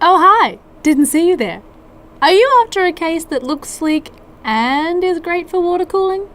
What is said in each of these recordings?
Oh hi! Didn't see you there. Are you after a case that looks sleek and is great for water cooling?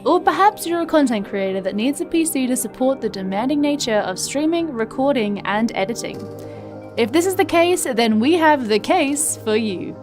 Or perhaps you're a content creator that needs a PC to support the demanding nature of streaming, recording, and editing. If this is the case, then we have the case for you.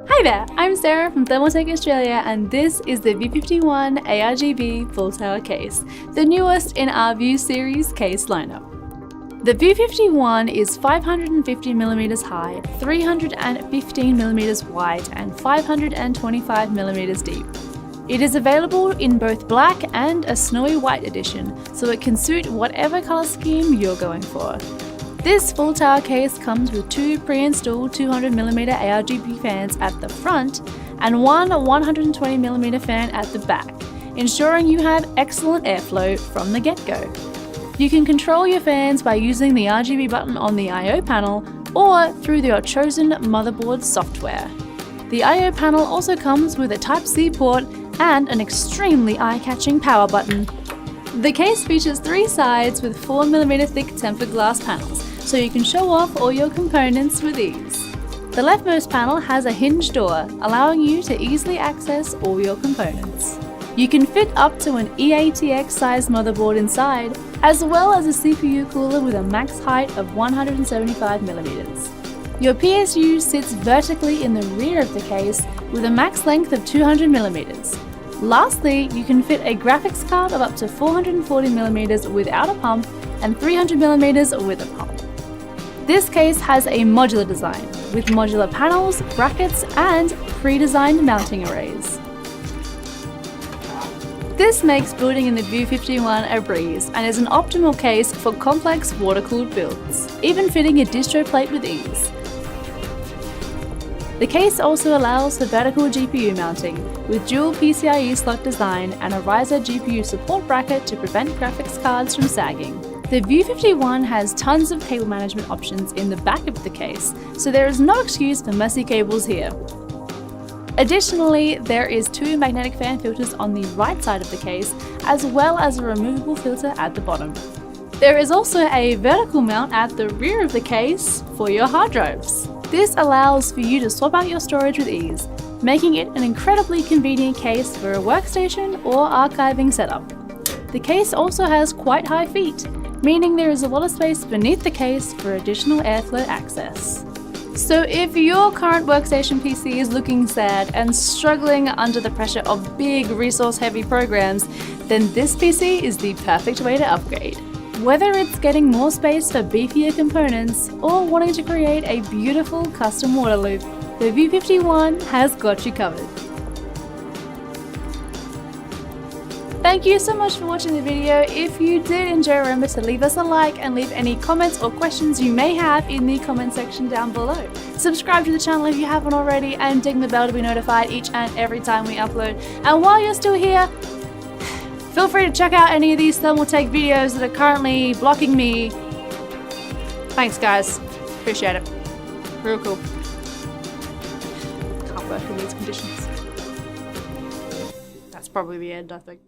Hi there, I'm Sarah from Thermaltake Australia, and this is the V51 ARGB full tower case, the newest in our View series case lineup. The V51 is 550mm high, 315mm wide, and 525mm deep. It is available in both black and a snowy white edition, so it can suit whatever colour scheme you're going for. This full tower case comes with two pre-installed 200mm ARGB fans at the front and one 120mm fan at the back, ensuring you have excellent airflow from the get-go. You can control your fans by using the RGB button on the I/O panel or through your chosen motherboard software. The I/O panel also comes with a Type-C port and an extremely eye-catching power button. The case features three sides with 4mm thick tempered glass panels, so you can show off all your components with ease. The leftmost panel has a hinged door, allowing you to easily access all your components. You can fit up to an E-ATX sized motherboard inside, as well as a CPU cooler with a max height of 175mm. Your PSU sits vertically in the rear of the case with a max length of 200mm. Lastly, you can fit a graphics card of up to 440mm without a pump and 300mm with a pump. This case has a modular design, with modular panels, brackets, and pre-designed mounting arrays. This makes building in the V51 a breeze and is an optimal case for complex water-cooled builds, even fitting a distro plate with ease. The case also allows for vertical GPU mounting, with dual PCIe slot design and a riser GPU support bracket to prevent graphics cards from sagging. The V51 has tons of cable management options in the back of the case, so there is no excuse for messy cables here. Additionally, there is two magnetic fan filters on the right side of the case, as well as a removable filter at the bottom. There is also a vertical mount at the rear of the case for your hard drives. This allows for you to swap out your storage with ease, making it an incredibly convenient case for a workstation or archiving setup. The case also has quite high feet, meaning there is a lot of space beneath the case for additional airflow access. So if your current workstation PC is looking sad and struggling under the pressure of big resource-heavy programs, then this PC is the perfect way to upgrade. Whether it's getting more space for beefier components or wanting to create a beautiful custom water loop, the V51 has got you covered. Thank you so much for watching the video. If you did enjoy, remember to leave us a like and leave any comments or questions you may have in the comment section down below. Subscribe to the channel if you haven't already and ding the bell to be notified each and every time we upload. And while you're still here, feel free to check out any of these Thermaltake videos that are currently blocking me. Thanks guys, appreciate it. Real cool. Can't work in these conditions. That's probably the end, I think.